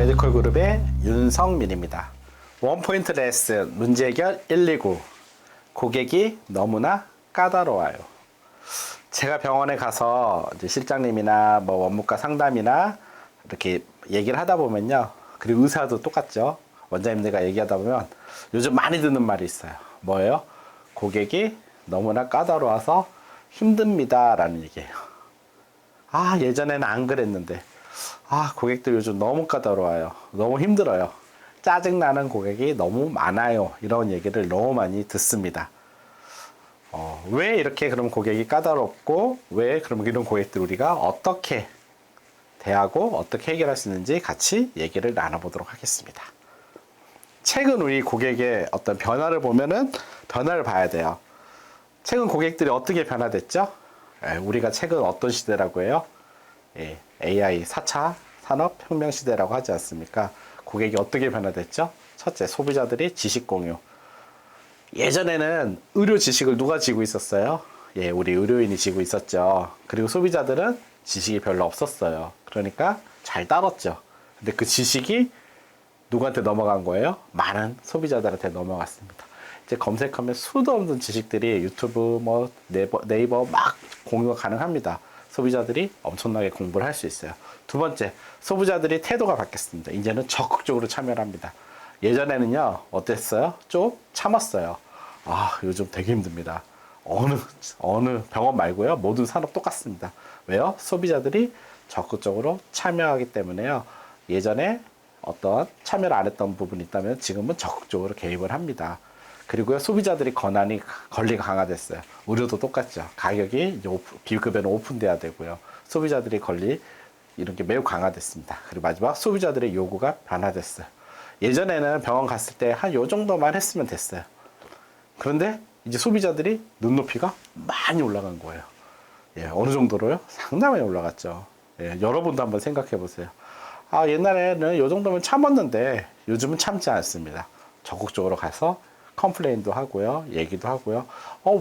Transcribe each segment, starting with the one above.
메디컬 그룹의 윤성민입니다. 원포인트 레슨 문제 해결 129. 고객이 너무나 까다로워요. 제가 병원에 가서 이제 실장님이나 뭐 원무과 상담이나 이렇게 얘기를 하다 보면요. 그리고 의사도 똑같죠. 원장님들과 얘기하다 보면 요즘 많이 듣는 말이 있어요. 뭐예요? 고객이 너무나 까다로워서 힘듭니다 라는 얘기예요. 아, 예전에는 안 그랬는데 고객들 요즘 너무 까다로워요. 너무 힘들어요. 짜증나는 고객이 너무 많아요. 이런 얘기를 너무 많이 듣습니다. 왜 이렇게 그럼 고객이 까다롭고 왜 그럼 이런 고객들 우리가 어떻게 대하고 어떻게 해결할 수 있는지 같이 얘기를 나눠보도록 하겠습니다. 최근 우리 고객의 어떤 변화를 보면은 변화를 봐야 돼요. 최근 고객들이 어떻게 변화됐죠? 우리가 최근 어떤 시대라고 해요? AI 4차 산업혁명 시대라고 하지 않습니까? 고객이 어떻게 변화됐죠? 첫째, 소비자들이 지식 공유. 예전에는 의료 지식을 누가 지고 있었어요? 우리 의료인이 지고 있었죠. 그리고 소비자들은 지식이 별로 없었어요. 그러니까 잘 따랐죠. 근데 그 지식이 누구한테 넘어간 거예요? 많은 소비자들한테 넘어갔습니다. 이제 검색하면 수도 없는 지식들이 유튜브, 뭐 네이버 막 공유가 가능합니다. 소비자들이 엄청나게 공부를 할 수 있어요. 두 번째, 소비자들이 태도가 바뀌었습니다. 이제는 적극적으로 참여를 합니다. 예전에는요, 어땠어요? 좀 참았어요. 요즘 되게 힘듭니다. 어느 병원 말고요, 모든 산업 똑같습니다. 왜요? 소비자들이 적극적으로 참여하기 때문에요. 예전에 어떤 참여를 안 했던 부분이 있다면 지금은 적극적으로 개입을 합니다. 그리고요, 소비자들이 권리가 강화됐어요. 의료도 똑같죠. 가격이 이제 비급여는 오픈돼야 되고요. 소비자들이 권리 이런 게 매우 강화됐습니다. 그리고 마지막 소비자들의 요구가 변화됐어요. 예전에는 병원 갔을 때 한 요 정도만 했으면 됐어요. 그런데 이제 소비자들이 눈높이가 많이 올라간 거예요. 어느 정도로요? 상당히 올라갔죠. 여러분도 한번 생각해 보세요. 옛날에는 요 정도면 참았는데 요즘은 참지 않습니다. 적극적으로 가서 컴플레인도 하고요, 얘기도 하고요.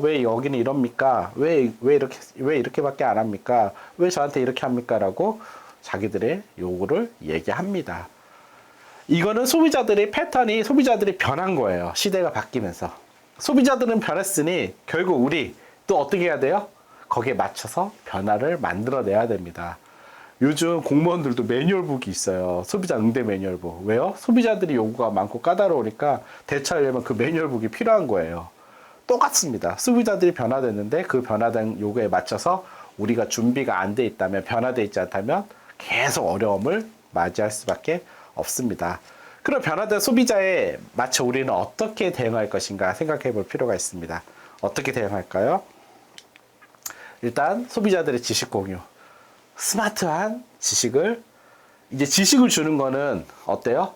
왜 여기는 이럽니까? 왜 이렇게밖에 안 합니까? 왜 저한테 이렇게 합니까? 라고 자기들의 요구를 얘기합니다. 이거는 소비자들이 변한 거예요. 시대가 바뀌면서. 소비자들은 변했으니 결국 우리 또 어떻게 해야 돼요? 거기에 맞춰서 변화를 만들어내야 됩니다. 요즘 공무원들도 매뉴얼북이 있어요. 소비자 응대 매뉴얼북. 왜요? 소비자들이 요구가 많고 까다로우니까 대처하려면 그 매뉴얼북이 필요한 거예요. 똑같습니다. 소비자들이 변화됐는데 그 변화된 요구에 맞춰서 우리가 준비가 안 돼 있다면, 변화되어 있지 않다면 계속 어려움을 맞이할 수밖에 없습니다. 그럼 변화된 소비자에 맞춰 우리는 어떻게 대응할 것인가 생각해 볼 필요가 있습니다. 어떻게 대응할까요? 일단 소비자들의 지식 공유. 스마트한 지식을 주는 거는 어때요?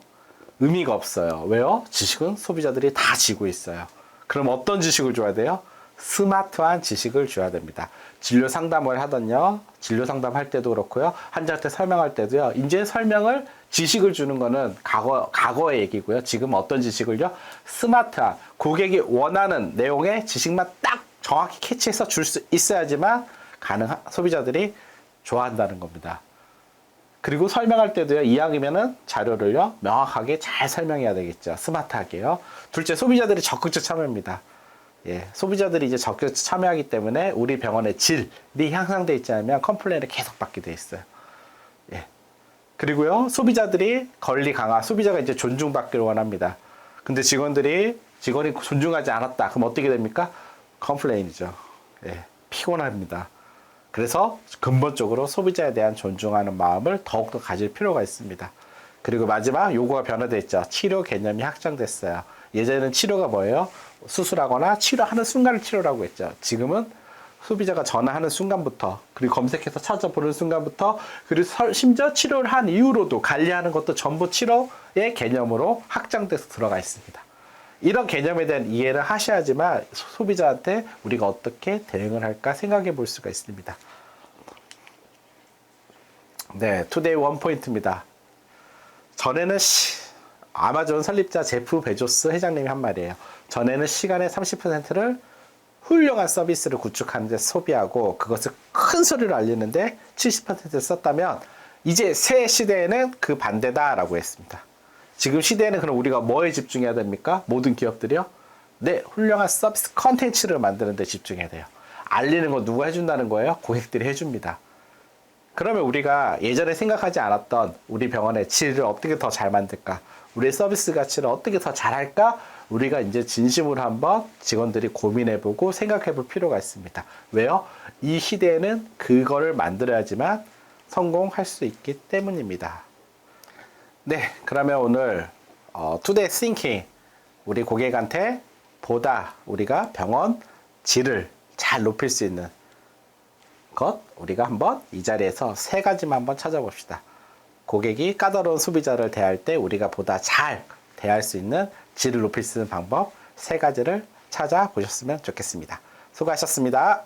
의미가 없어요. 왜요? 지식은 소비자들이 다 지고 있어요. 그럼 어떤 지식을 줘야 돼요? 스마트한 지식을 줘야 됩니다. 진료 상담을 하던요. 진료 상담할 때도 그렇고요. 환자한테 설명할 때도요. 이제 지식을 주는 거는 과거의 얘기고요. 지금 어떤 지식을요? 스마트한, 고객이 원하는 내용의 지식만 딱 정확히 캐치해서 줄 수 있어야지만 소비자들이 좋아한다는 겁니다. 그리고 설명할 때도요, 이왕이면은 자료를요, 명확하게 잘 설명해야 되겠죠. 스마트하게요. 둘째, 소비자들이 적극적 참여입니다. 소비자들이 이제 적극적 참여하기 때문에 우리 병원의 질이 향상되어 있지 않으면 컴플레인을 계속 받게 돼 있어요. 그리고요, 소비자들이 권리 강화, 소비자가 이제 존중받기를 원합니다. 근데 직원이 존중하지 않았다. 그럼 어떻게 됩니까? 컴플레인이죠. 피곤합니다. 그래서 근본적으로 소비자에 대한 존중하는 마음을 더욱더 가질 필요가 있습니다. 그리고 마지막 요구가 변화되어 있죠. 치료 개념이 확장됐어요. 예전에는 치료가 뭐예요? 수술하거나 치료하는 순간을 치료라고 했죠. 지금은 소비자가 전화하는 순간부터, 그리고 검색해서 찾아보는 순간부터, 그리고 심지어 치료를 한 이후로도 관리하는 것도 전부 치료의 개념으로 확장돼서 들어가 있습니다. 이런 개념에 대한 이해를 하셔야지만 소비자한테 우리가 어떻게 대응을 할까 생각해 볼 수가 있습니다. 투데이 원포인트입니다. 전에는 아마존 설립자 제프 베조스 회장님이 한 말이에요. 전에는 시간의 30%를 훌륭한 서비스를 구축하는 데 소비하고 그것을 큰 소리로 알리는데 70%를 썼다면 이제 새 시대에는 그 반대다라고 했습니다. 지금 시대에는 그럼 우리가 뭐에 집중해야 됩니까? 모든 기업들이요? 네, 훌륭한 서비스 컨텐츠를 만드는 데 집중해야 돼요. 알리는 거 누가 해준다는 거예요? 고객들이 해줍니다. 그러면 우리가 예전에 생각하지 않았던 우리 병원의 질을 어떻게 더 잘 만들까? 우리의 서비스 가치를 어떻게 더 잘할까? 우리가 이제 진심으로 한번 직원들이 고민해보고 생각해볼 필요가 있습니다. 왜요? 이 시대에는 그거를 만들어야지만 성공할 수 있기 때문입니다. 네, 그러면 오늘 Today Thinking 우리 고객한테 보다 우리가 병원 질을 잘 높일 수 있는 것 우리가 한번 이 자리에서 세 가지만 한번 찾아봅시다. 고객이 까다로운 소비자를 대할 때 우리가 보다 잘 대할 수 있는 질을 높일 수 있는 방법 세 가지를 찾아보셨으면 좋겠습니다. 수고하셨습니다.